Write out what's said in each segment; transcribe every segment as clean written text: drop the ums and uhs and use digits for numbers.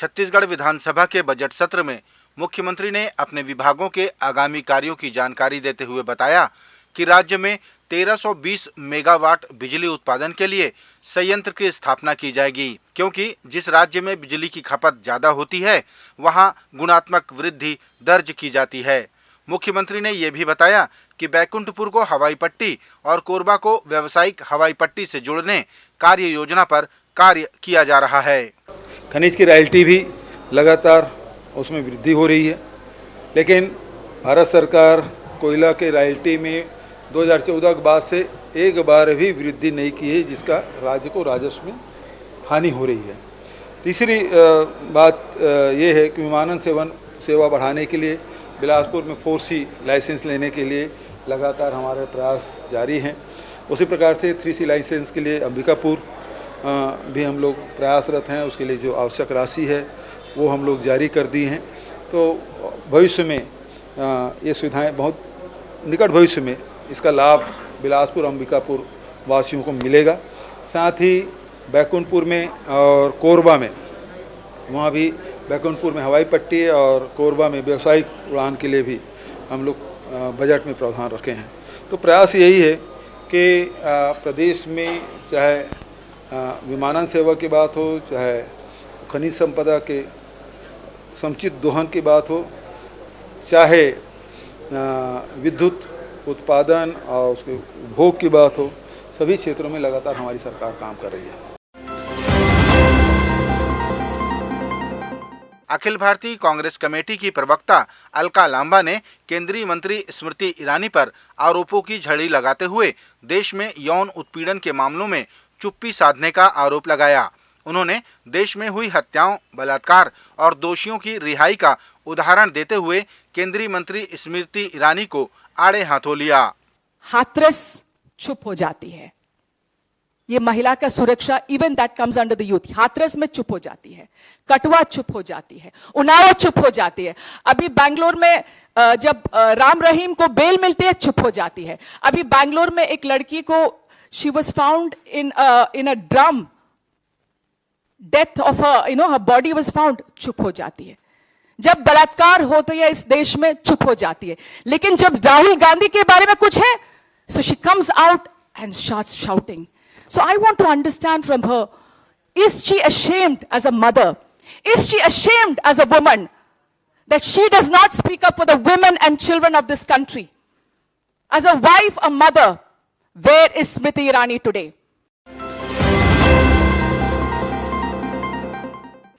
छत्तीसगढ़ विधानसभा के बजट सत्र में मुख्यमंत्री ने अपने विभागों के आगामी कार्यों की जानकारी देते हुए बताया कि राज्य में 1320 मेगावाट बिजली उत्पादन के लिए संयंत्र की स्थापना की जाएगी, क्योंकि जिस राज्य में बिजली की खपत ज्यादा होती है वहां गुणात्मक वृद्धि दर्ज की जाती है। मुख्यमंत्री ने यह भी बताया कि बैकुंठपुर को हवाई पट्टी और कोरबा को व्यावसायिक हवाई पट्टी से जोड़ने कार्य योजना पर कार्य किया जा रहा है। खनिज की रॉयल्टी भी लगातार उसमें वृद्धि हो रही है, लेकिन भारत सरकार कोयला के रॉयल्टी में 2014 के बाद से एक बार भी वृद्धि नहीं की है, जिसका राज्य को राजस्व में हानि हो रही है। तीसरी बात ये है कि विमानन सेवा बढ़ाने के लिए बिलासपुर में 4C लाइसेंस लेने के लिए लगातार हमारे प्रयास जारी हैं। उसी प्रकार से 3C लाइसेंस के लिए अंबिकापुर भी हम लोग प्रयासरत हैं। उसके लिए जो आवश्यक राशि है वो हम लोग जारी कर दी हैं। तो भविष्य में ये सुविधाएं बहुत निकट भविष्य में इसका लाभ बिलासपुर अंबिकापुर वासियों को मिलेगा। साथ ही बैकुंठपुर में और कोरबा में, वहाँ भी बैकुंठपुर में हवाई पट्टी और कोरबा में व्यावसायिक उड़ान के लिए भी हम लोग बजट में प्रावधान रखे हैं। तो प्रयास यही है कि प्रदेश में चाहे विमानन सेवा की बात हो, चाहे खनिज संपदा के समुचित दोहन की बात हो, चाहे विद्युत उत्पादन और उसके उपभोग की बात हो, सभी क्षेत्रों में लगातार हमारी सरकार काम कर रही है। अखिल भारतीय कांग्रेस कमेटी की प्रवक्ता अलका लांबा ने केंद्रीय मंत्री स्मृति ईरानी पर आरोपों की झड़ी लगाते हुए देश में यौन उत्पीड़न के मामलों में चुप्पी साधने का आरोप लगाया। उन्होंने देश में हुई हत्याओं, बलात्कार और दोषियों की रिहाई का उदाहरण देते हुए केंद्रीय मंत्री स्मृति ईरानी को आड़े हाथों लिया। हाथरस चुप हो जाती है, ये महिला का सुरक्षा, even that comes under the youth. Hathras में चुप हो जाती है, कटवा चुप हो जाती है, उन्नाव चुप हो जाती है। अभी बैंगलोर में जब राम रहीम को बेल मिलती है, चुप हो जाती है। अभी बैंगलोर में एक लड़की को she was found in a drum, death of her body was found, चुप हो जाती है। जब बलात्कार होता है इस देश में, चुप हो जाती है। लेकिन जब राहुल गांधी के बारे में कुछ है, so she comes out and starts shouting. So I want to understand from her, is she ashamed as a mother? Is she ashamed as a woman that she does not speak up for the women and children of this country? As a wife, a mother, where is Smriti Irani today?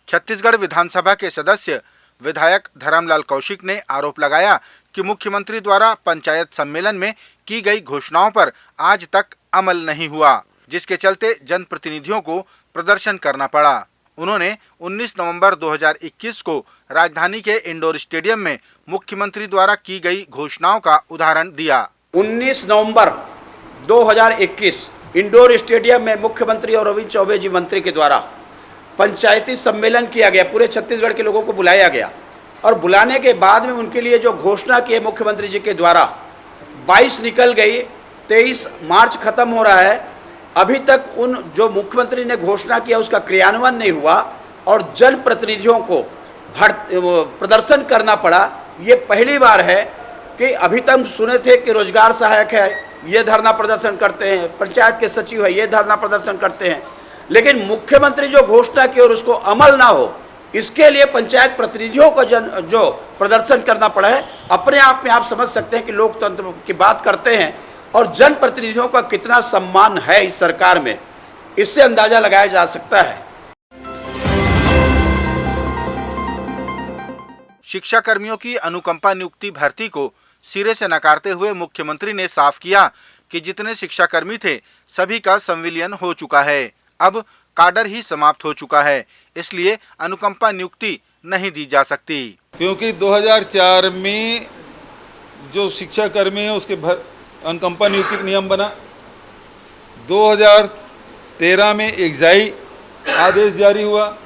Chhattisgarh विधानसभा के सदस्य विधायक धर्मलाल कौशिक ने आरोप लगाया कि मुख्यमंत्री द्वारा पंचायत सम्मेलन में की गई घोषणाओं पर आज तक अमल नहीं हुआ, जिसके चलते जनप्रतिनिधियों को प्रदर्शन करना पड़ा। उन्होंने 19 नवंबर 2021 को राजधानी के इंडोर स्टेडियम में मुख्यमंत्री द्वारा की गई घोषणाओं का उदाहरण दिया। 19 नवंबर 2021 इंडोर स्टेडियम में मुख्यमंत्री और रविंद्र चौबे जी मंत्री के द्वारा पंचायती सम्मेलन किया गया। पूरे छत्तीसगढ़ के लोगों को बुलाया गया और बुलाने के बाद में उनके लिए जो घोषणा की मुख्यमंत्री जी के द्वारा 22 निकल गई, 23 मार्च खत्म हो रहा है। अभी तक उन जो मुख्यमंत्री ने घोषणा किया उसका क्रियान्वयन नहीं हुआ और जनप्रतिनिधियों को प्रदर्शन करना पड़ा। ये पहली बार है कि अभी तक सुने थे कि रोजगार सहायक है, ये धरना प्रदर्शन करते हैं, पंचायत के सचिव है, ये धरना प्रदर्शन करते हैं, लेकिन मुख्यमंत्री जो घोषणा की और उसको अमल ना हो, इसके लिए पंचायत प्रतिनिधियों को जो प्रदर्शन करना पड़ा है। अपने आप में आप समझ सकते हैं कि लोकतंत्र की बात करते हैं और जनप्रतिनिधियों का कितना सम्मान है इस सरकार में, इससे अंदाजा लगाया जा सकता है। शिक्षा कर्मियों की अनुकंपा नियुक्ति भर्ती को सिरे से नकारते हुए मुख्यमंत्री ने साफ किया कि जितने शिक्षाकर्मी थे सभी का संविलियन हो चुका है, अब काडर ही समाप्त हो चुका है, इसलिए अनुकंपा नियुक्ति नहीं दी जा सकती। क्योंकि 2004 में जो शिक्षाकर्मी है उसके अनुकंपा नियुक्ति का नियम बना, 2013 में एक्साई आदेश जारी हुआ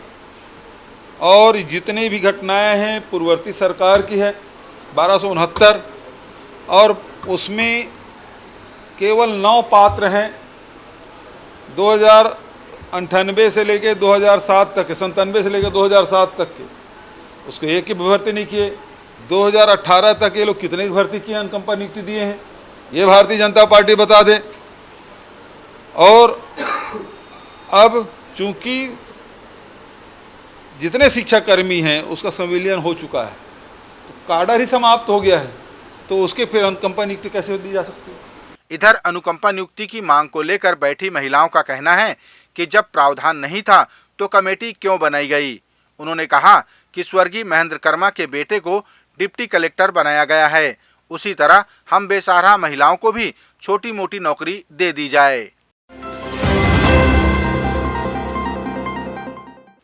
और जितनी भी घटनाएं हैं पूर्ववर्ती सरकार की है 1269 और उसमें केवल 9 पात्र हैं। 98 से लेके 2007 तक के, 97 से लेकर 2007 तक के, उसको एक की भर्ती नहीं किए। 2018 तक ये लोग कितने की भर्ती किए, अनकंपा नियुक्ति दिए हैं, ये भारतीय जनता पार्टी बता दे। और अब चूंकि जितने शिक्षाकर्मी हैं उसका संविलियन हो चुका है, तो काडर ही समाप्त हो गया है, तो उसके फिर अनुकंपा नियुक्ति कैसे दी जा सकती है? इधर अनुकंपा नियुक्ति की मांग को लेकर बैठी महिलाओं का कहना है कि जब प्रावधान नहीं था तो कमेटी क्यों बनाई गई। उन्होंने कहा कि स्वर्गीय महेंद्र कर्मा के बेटे को डिप्टी कलेक्टर बनाया गया है, उसी तरह हम बेसहारा महिलाओं को भी छोटी मोटी नौकरी दे दी जाए।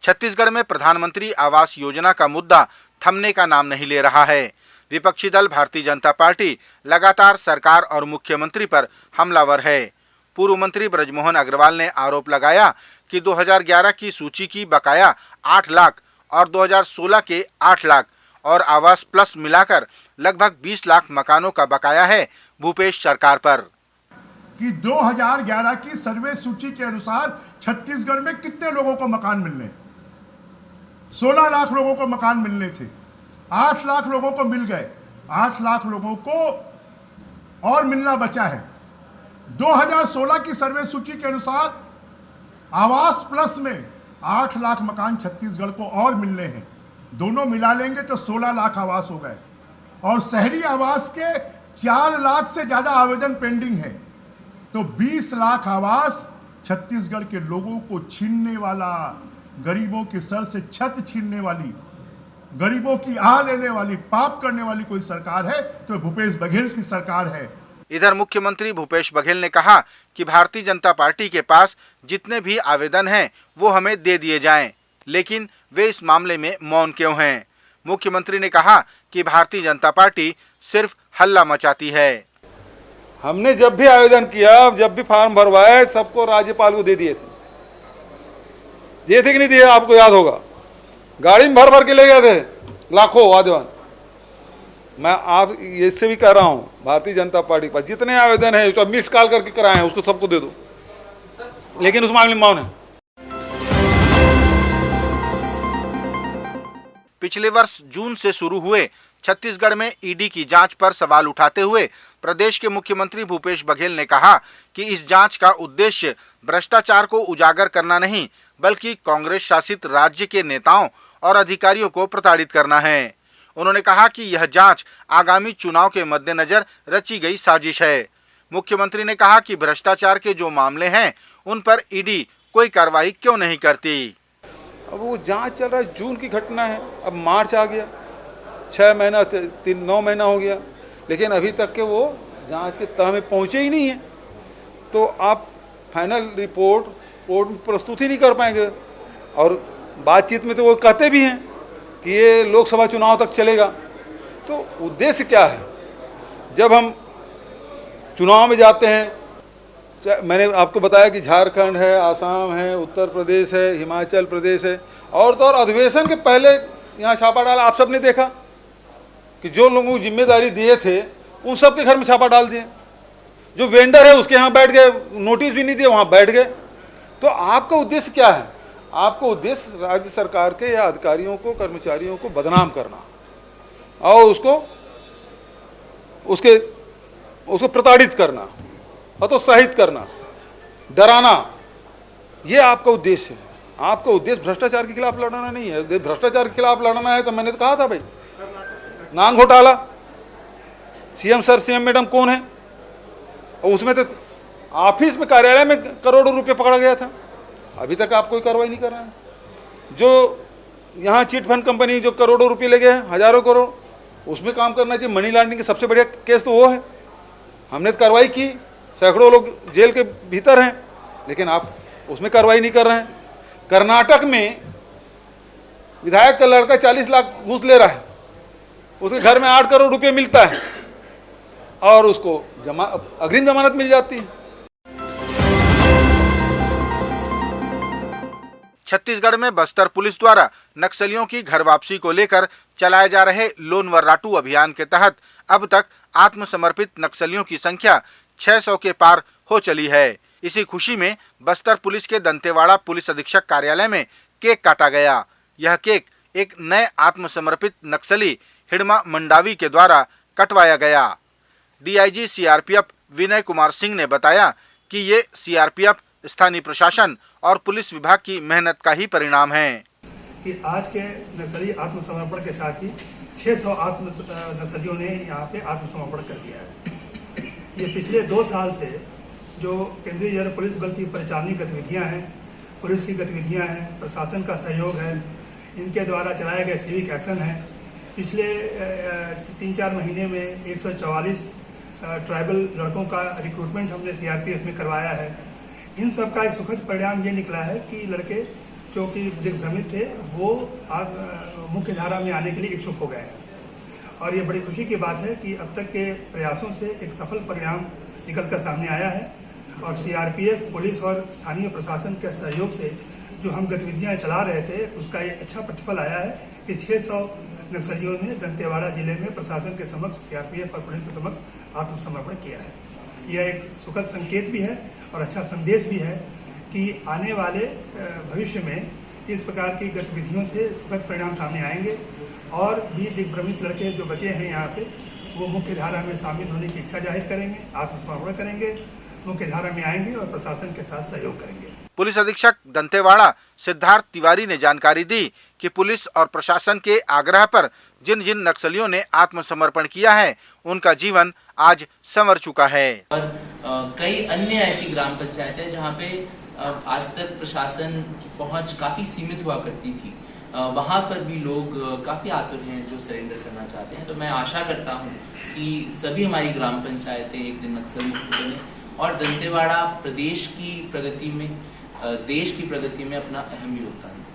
छत्तीसगढ़ में प्रधानमंत्री आवास योजना का मुद्दा थमने का नाम नहीं ले रहा है। विपक्षी दल भारतीय जनता पार्टी लगातार सरकार और मुख्यमंत्री पर हमलावर है। पूर्व मंत्री ब्रजमोहन अग्रवाल ने आरोप लगाया कि 2011 की सूची की बकाया 8 लाख और 2016 के 8 लाख और आवास प्लस मिलाकर लगभग 20 लाख मकानों का बकाया है भूपेश सरकार पर। कि 2011 की सर्वे सूची के अनुसार छत्तीसगढ़ में कितने लोगों को मकान मिलने, 16 लाख लोगों को मकान मिलने थे, 8 लाख लोगों को मिल गए, 8 लाख लोगों को और मिलना बचा है। 2016 की सर्वे सूची के अनुसार आवास प्लस में 8 लाख मकान छत्तीसगढ़ को और मिलने हैं, दोनों मिला लेंगे तो 16 लाख आवास हो गए। और शहरी आवास के 4 लाख से ज्यादा आवेदन पेंडिंग है, तो 20 लाख आवास छत्तीसगढ़ के लोगों को छीनने वाला, गरीबों के सर से छत छीनने वाली, गरीबों की आह लेने वाली, पाप करने वाली कोई सरकार है तो भूपेश बघेल की सरकार है। इधर मुख्यमंत्री भूपेश बघेल ने कहा कि भारतीय जनता पार्टी के पास जितने भी आवेदन हैं वो हमें दे दिए जाएं, लेकिन वे इस मामले में मौन क्यों हैं। मुख्यमंत्री ने कहा कि भारतीय जनता पार्टी सिर्फ हल्ला मचाती है। हमने जब भी आवेदन किया, जब भी फार्म भरवाए, सबको राज्यपाल को दे दिए थे कि नहीं दिए? आपको याद होगा, गाड़ी में भर भर के ले गए थे लाखों आवेदन। मैं आप इससे भी कह रहा हूं, भारतीय जनता पार्टी के पास जितने आवेदन है तो मिस्ड कॉल करके कराए हैं, उसको सबको दे दो, लेकिन उस मामले में मौन है। पिछले वर्ष जून से शुरू हुए छत्तीसगढ़ में ईडी की जांच पर सवाल उठाते हुए प्रदेश के मुख्यमंत्री भूपेश बघेल ने कहा कि इस जांच का उद्देश्य भ्रष्टाचार को उजागर करना नहीं, बल्कि कांग्रेस शासित राज्य के नेताओं और अधिकारियों को प्रताड़ित करना है। उन्होंने कहा कि यह जांच आगामी चुनाव के मद्देनजर रची गई साजिश है। मुख्यमंत्री ने कहा कि भ्रष्टाचार के जो मामले हैं उन पर ईडी कोई कार्रवाई क्यों नहीं करती। अब वो जांच चल रहा है, जून की घटना है, अब मार्च आ गया, 6 महीना 9 महीना हो गया, लेकिन अभी तक के वो जांच के तह में पहुँचे ही नहीं है। तो आप फाइनल रिपोर्ट कोर्ट में प्रस्तुत ही नहीं कर पाएंगे। और बातचीत में तो वो कहते भी हैं कि ये लोकसभा चुनाव तक चलेगा। तो उद्देश्य क्या है? जब हम चुनाव में जाते हैं, मैंने आपको बताया कि झारखंड है, आसाम है, उत्तर प्रदेश है, हिमाचल प्रदेश है, और तो और अधिवेशन के पहले यहाँ छापा डाला। आप सब ने देखा कि जो लोगों को जिम्मेदारी दिए थे उन सब के घर में छापा डाल दिए। जो वेंडर है उसके यहाँ बैठ गए, नोटिस भी नहीं दिए, वहाँ बैठ गए। तो आपका उद्देश्य क्या है? आपका उद्देश्य राज्य सरकार के या अधिकारियों को, कर्मचारियों को बदनाम करना और उसको प्रताड़ित करना, हतोत्साहित करना, डराना, ये आपका उद्देश्य है। आपका उद्देश्य भ्रष्टाचार के खिलाफ लड़ना नहीं है। भ्रष्टाचार के खिलाफ लड़ना है तो मैंने तो कहा था भाई, नांग घोटाला, सीएम सर, सीएम मैडम कौन है? और उसमें तो ऑफिस में, कार्यालय में करोड़ों रुपए पकड़ा गया था, अभी तक आप कोई कार्रवाई नहीं कर रहे हैं। जो यहाँ चिट फंड कंपनी जो करोड़ों रुपए ले गए हैं, हजारों करोड़, उसमें काम करना चाहिए। मनी लॉन्ड्रिंग के सबसे बढ़िया केस तो वो है। हमने तो कार्रवाई की, सैकड़ों लोग जेल के भीतर हैं, लेकिन आप उसमें कार्रवाई नहीं कर रहे हैं। कर्नाटक में विधायक का लड़का 40 लाख घूस ले रहा है, उसके घर में 8 करोड़ रुपए मिलता है और उसको अग्रिम जमानत मिल जाती है। छत्तीसगढ़ में बस्तर पुलिस द्वारा नक्सलियों की घर वापसी को लेकर चलाए जा रहे लोन वर्राटू अभियान के तहत अब तक आत्मसमर्पित नक्सलियों की संख्या 600 के पार हो चली है। इसी खुशी में बस्तर पुलिस के दंतेवाड़ा पुलिस अधीक्षक कार्यालय में केक काटा गया। यह केक एक नए आत्मसमर्पित नक्सली हिडमा मंडावी के द्वारा कटवाया गया। डीआईजी सीआरपीएफ विनय कुमार सिंह ने बताया कि ये सीआरपीएफ, स्थानीय प्रशासन और पुलिस विभाग की मेहनत का ही परिणाम है कि आज के नक्सली आत्मसमर्पण के साथ ही 600 नक्सलियों ने यहाँ पे आत्मसमर्पण कर दिया है। ये पिछले 2 साल से जो केंद्रीय रिजर्व पुलिस बल की परिचालनी गतिविधियाँ हैं, पुलिस की गतिविधियाँ हैं, प्रशासन का सहयोग है, इनके द्वारा चलाए गए सिविक एक्शन है। पिछले 3-4 महीने में 144 ट्राइबल लड़कों का रिक्रूटमेंट हमने सीआरपीएफ में करवाया है। इन सब का एक सुखद परिणाम ये निकला है कि लड़के जो कि दिग्भ्रमित थे वो मुख्य धारा में आने के लिए इच्छुक हो गए हैं। और ये बड़ी खुशी की बात है कि अब तक के प्रयासों से एक सफल परिणाम निकलकर सामने आया है और सीआरपीएफ, पुलिस और स्थानीय प्रशासन के सहयोग से जो हम गतिविधियां चला रहे थे उसका एक अच्छा प्रतिफल आया है कि 600 नक्सलियों ने दंतेवाड़ा जिले में प्रशासन के समक्ष, सीआरपीएफ और पुलिस के समक्ष आत्मसमर्पण किया है। यह एक सुखद संकेत भी है और अच्छा संदेश भी है कि आने वाले भविष्य में इस प्रकार की गतिविधियों से सुखद परिणाम सामने आएंगे और भी दिग्भ्रमित लड़के जो बचे हैं यहाँ पे वो मुख्य धारा में शामिल होने की इच्छा जाहिर करेंगे, आत्मसमर्पण करेंगे, मुख्य धारा में आएंगे और प्रशासन के साथ सहयोग करेंगे। पुलिस अधीक्षक दंतेवाड़ा सिद्धार्थ तिवारी ने जानकारी दी कि पुलिस और प्रशासन के आग्रह पर जिन जिन नक्सलियों ने आत्मसमर्पण किया है उनका जीवन आज संवर चुका है। और कई अन्य ऐसी ग्राम पंचायतें जहाँ पे आज तक प्रशासन की पहुंच काफी सीमित हुआ करती थी, वहां पर भी लोग काफी आतुर हैं जो सरेंडर करना चाहते हैं। तो मैं आशा करता हूं कि सभी हमारी ग्राम पंचायतें एक दिन नक्सल मुक्त बने और दंतेवाड़ा प्रदेश की प्रगति में, देश की प्रगति में अपना अहम योगदान दे।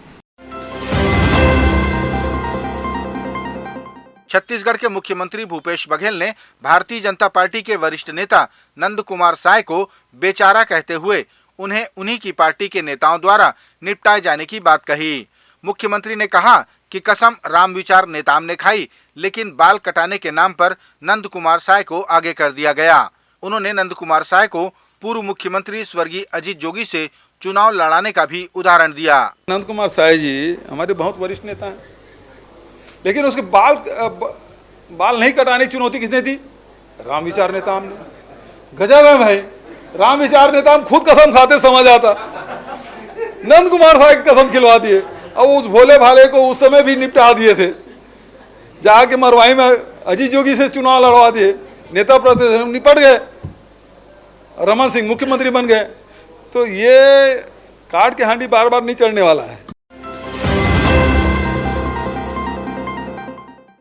छत्तीसगढ़ के मुख्यमंत्री भूपेश बघेल ने भारतीय जनता पार्टी के वरिष्ठ नेता नंद कुमार साय को बेचारा कहते हुए उन्हें उन्हीं की पार्टी के नेताओं द्वारा निपटाए जाने की बात कही। मुख्यमंत्री ने कहा कि कसम राम विचार नेताम ने खाई, लेकिन बाल कटाने के नाम पर नंद कुमार साय को आगे कर दिया गया। उन्होंने नंद कुमार साय को पूर्व मुख्यमंत्री स्वर्गीय अजीत जोगी से चुनाव लड़ाने का भी उदाहरण दिया। नंद कुमार साय जी हमारे बहुत वरिष्ठ नेता हैं, लेकिन उसके बाल नहीं कटाने की चुनौती किसने दी? राम विचार नेता हमने। गजब है भाई, राम विचार नेता हम खुद कसम खाते समझ आता, नंद कुमार साय की कसम खिलवा दिए। अब उस भोले भाले को उस समय भी निपटा दिए थे, जाके मरवाई में अजीत जोगी से चुनाव लड़वा दिए, नेता प्रतिपक्ष निपट गए, रमन सिंह मुख्यमंत्री बन गए। तो ये काट के हांडी बार बार नहीं चढ़ने वाला है।